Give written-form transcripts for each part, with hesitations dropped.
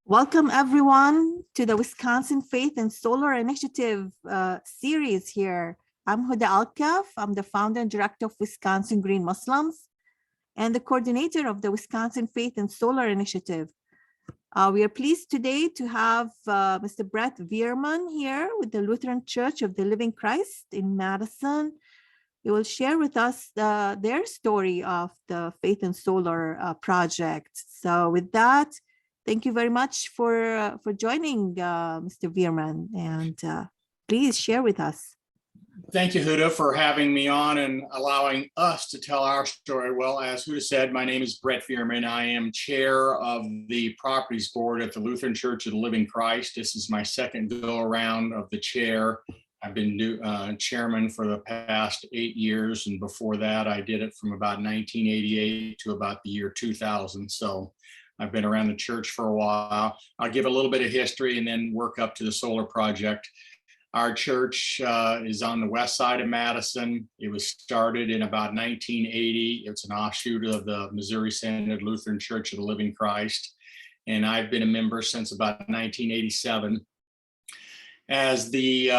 Welcome everyone to the Wisconsin Faith and Solar Initiative series here. I'm Huda Alkaff. I'm the founder and director of Wisconsin Green Muslims and the coordinator of the Wisconsin Faith and Solar Initiative. We are pleased today to have Mr. Brett Veerman here with the Lutheran Church of the Living Christ in Madison. He will share with us their story of the Faith and Solar project. So with that, thank you very much for joining, Mr. Veerman, and please share with us. Thank you, Huda, for having me on and allowing us to tell our story. Well, as Huda said, my name is Brett Veerman. I am chair of the properties board at the Lutheran Church of the Living Christ. This is my second go around of the chair. I've been chairman for the past 8 years, and before that, I did it from about 1988 to about the year 2000. So I've been around the church for a while. I'll give a little bit of history and then work up to the solar project. Our church is on the west side of Madison. It was started in about 1980. It's an offshoot of the Missouri Synod Lutheran Church of the Living Christ. And I've been a member since about 1987. As the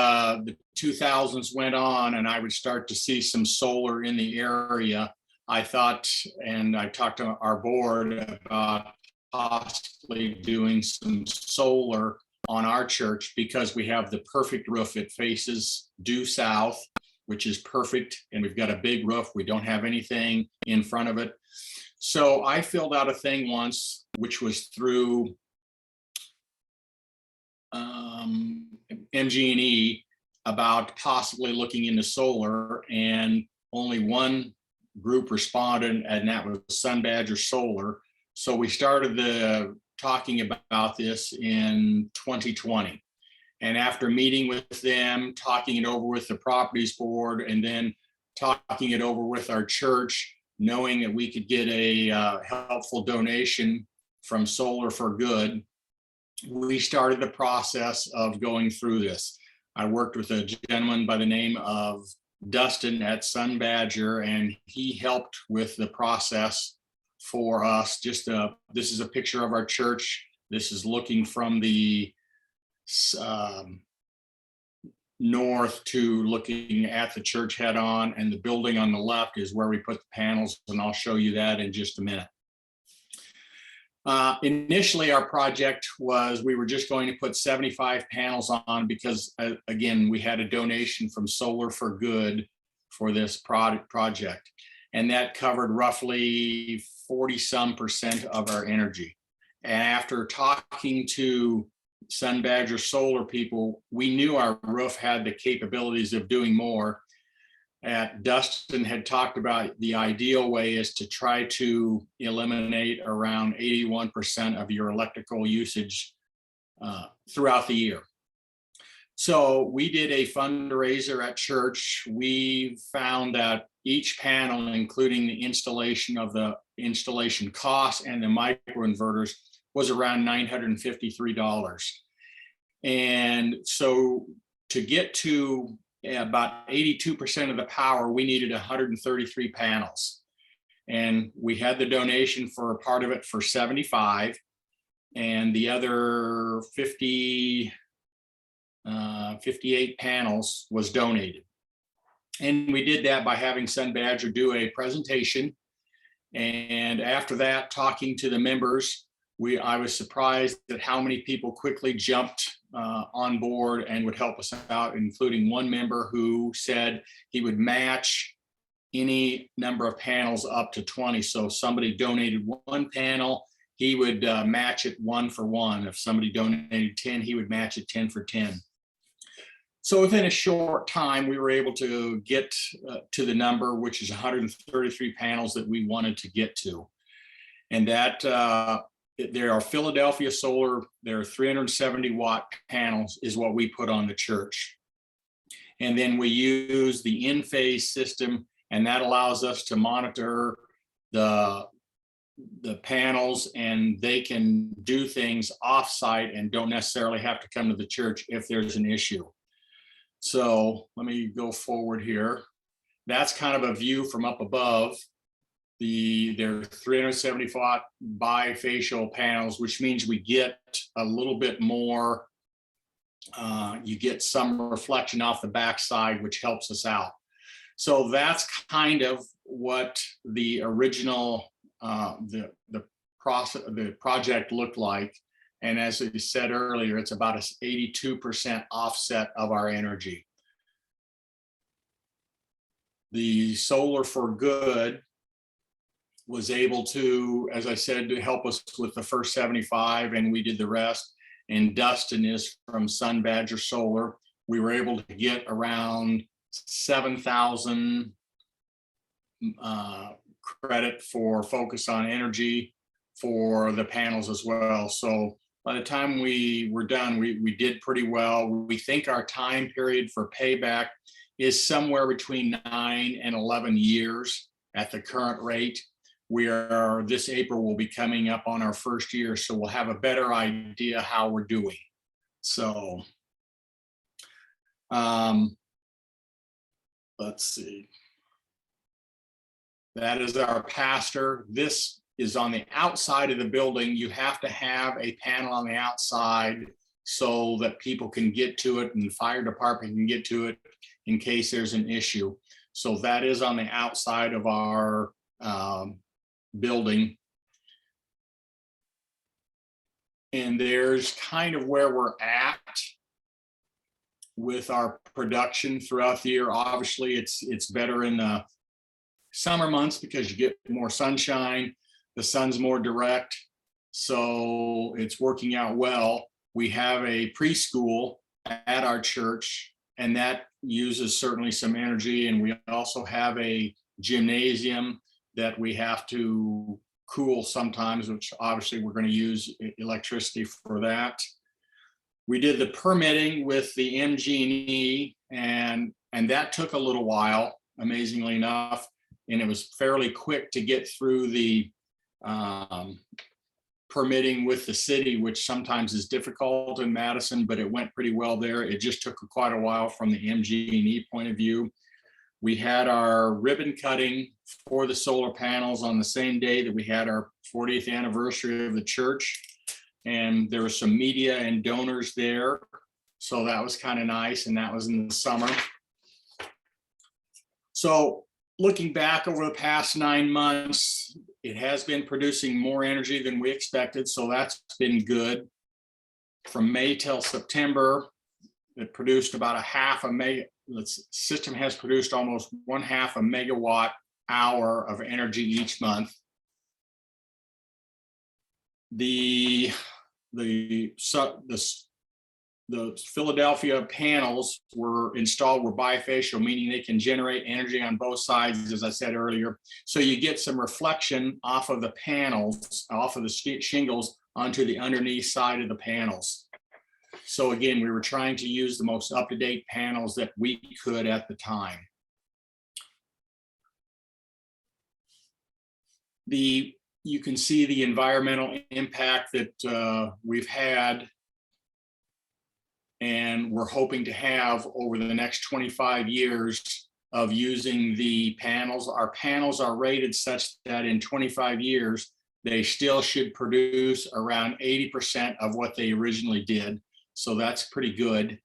2000s went on and I would start to see some solar in the area, I thought, and I talked to our board about possibly doing some solar on our church because we have the perfect roof. It faces due south, which is perfect. And we've got a big roof. We don't have anything in front of it. So I filled out a thing once, which was through MG&E about possibly looking into solar, and only one group responded, and that was Sun Badger Solar. So we started talking about this in 2020. And after meeting with them, talking it over with the properties board, and then talking it over with our church, knowing that we could get a helpful donation from Solar for Good, we started the process of going through this. I worked with a gentleman by the name of Dustin at Sun Badger, and he helped with the process for us. This is a picture of our church. This is looking from the north to looking at the church head on, and the building on the left is where we put the panels, and I'll show you that in just a minute. Initially, our project was we were just going to put 75 panels on because, again, we had a donation from Solar for Good for this project. And that covered roughly 40% of our energy. And after talking to Sun Badger Solar people, we knew our roof had the capabilities of doing more. Dustin had talked about the ideal way is to try to eliminate around 81% of your electrical usage throughout the year. So we did a fundraiser at church. We found that each panel, including the installation of the installation costs and the microinverters, was around $953. And so to get to about 82% of the power, we needed 133 panels. And we had the donation for a part of it for 75, and the other 58 panels was donated. And we did that by having Sun Badger do a presentation. And after that, talking to the members, I was surprised at how many people quickly jumped on board and would help us out, including one member who said he would match any number of panels up to 20. So if somebody donated one panel, he would match it 1 for 1. If somebody donated 10, he would match it 10 for 10. So within a short time, we were able to get to the number, which is 133 panels that we wanted to get to. And that there are Philadelphia Solar, there are 370 watt panels is what we put on the church. And then we use the in-phase system, and that allows us to monitor the panels, and they can do things off-site and don't necessarily have to come to the church if there's an issue. So let me go forward here. That's kind of a view from up above. They're 370 watt bifacial panels, which means we get a little bit more. You get some reflection off the backside, which helps us out. So that's kind of what the original the project looked like. And as we said earlier, it's about an 82% offset of our energy. The Solar for Good was able to, as I said, to help us with the first 75, and we did the rest. And Dustin is from Sun Badger Solar. We were able to get around 7,000 credit for focus on energy for the panels as well. So by the time we were done, we did pretty well. We think our time period for payback is somewhere between 9 and 11 years at the current rate. This April will be coming up on our first year, so we'll have a better idea how we're doing. So let's see. That is our pastor. This is on the outside of the building. You have to have a panel on the outside so that people can get to it and the fire department can get to it in case there's an issue. So that is on the outside of our building. And there's kind of where we're at with our production throughout the year. Obviously, it's better in the summer months because you get more sunshine. The sun's more direct, so it's working out well. We have a preschool at our church, and that uses certainly some energy. And we also have a gymnasium that we have to cool sometimes, which obviously we're going to use electricity for that. We did the permitting with the MG&E, and that took a little while, amazingly enough. And it was fairly quick to get through the permitting with the city, which sometimes is difficult in Madison, but it went pretty well there. It just took quite a while from the MG&E point of view. We had our ribbon cutting for the solar panels on the same day that we had our 40th anniversary of the church. And there was some media and donors there. So that was kind of nice. And that was in the summer. So looking back over the past 9 months, it has been producing more energy than we expected. So that's been good. From May till September, it produced about the system has produced almost 1/2 a megawatt hour of energy each month. The Philadelphia panels were bifacial, meaning they can generate energy on both sides, as I said earlier. So you get some reflection off of the panels, off of the shingles onto the underneath side of the panels. So again, we were trying to use the most up-to-date panels that we could at the time. You can see the environmental impact that we've had and we're hoping to have over the next 25 years of using the panels. Our panels are rated such that in 25 years, they still should produce around 80% of what they originally did. So that's pretty good.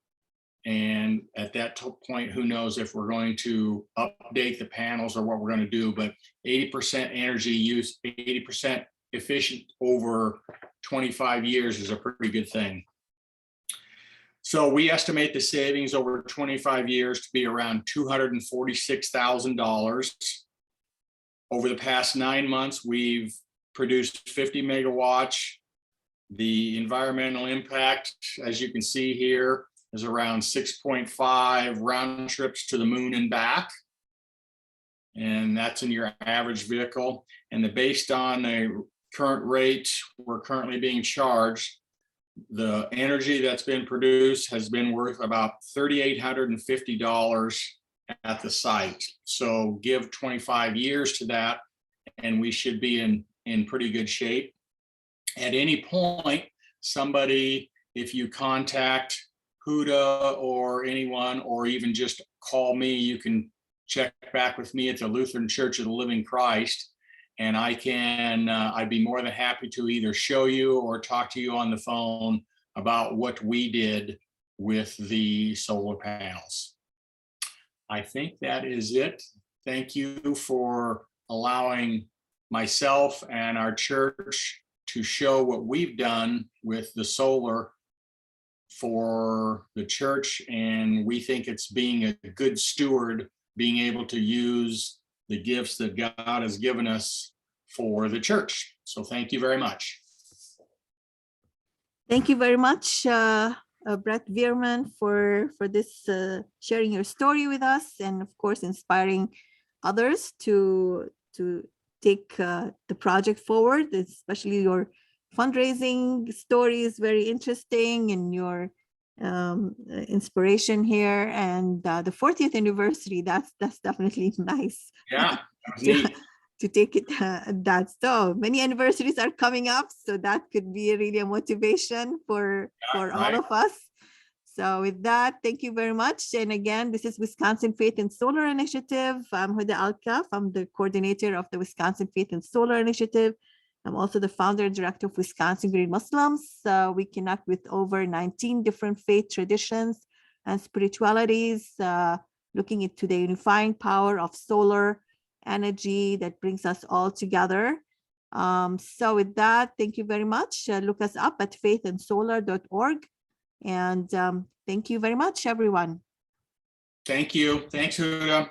And at that point, who knows if we're going to update the panels or what we're going to do, but 80% energy use, 80% efficient over 25 years is a pretty good thing. So we estimate the savings over 25 years to be around $246,000. Over the past 9 months, we've produced 50 megawatts. The environmental impact, as you can see here, is around 6.5 round trips to the moon and back. And that's in your average vehicle. And based on the current rate we're currently being charged, the energy that's been produced has been worth about $3,850 at the site. So give 25 years to that, and we should be in pretty good shape. At any point, somebody, if you contact Huda or anyone, or even just call me, you can check back with me at the Lutheran Church of the Living Christ, and I'd be more than happy to either show you or talk to you on the phone about what we did with the solar panels. I think that is it. Thank you for allowing myself and our church to show what we've done with the solar for the church. And we think it's being a good steward, being able to use the gifts that God has given us for the church. So thank you very much. Thank you very much, Brett Veerman, for this sharing your story with us, and of course inspiring others to take the project forward. Especially your fundraising story is very interesting, and your inspiration here, and the 40th anniversary. That's definitely nice. Yeah, that was neat. To take it that. So many anniversaries are coming up, so that could be really a motivation for all of us. So with that, thank you very much. And again, this is Wisconsin Faith and Solar Initiative. I'm Huda Alkaff. I'm the coordinator of the Wisconsin Faith and Solar Initiative. I'm also the founder and director of Wisconsin Green Muslims. We connect with over 19 different faith traditions and spiritualities, looking into the unifying power of solar energy that brings us all together. So with that, thank you very much. Look us up at faithandsolar.org. And thank you very much, everyone. Thank you. Thanks, Huda.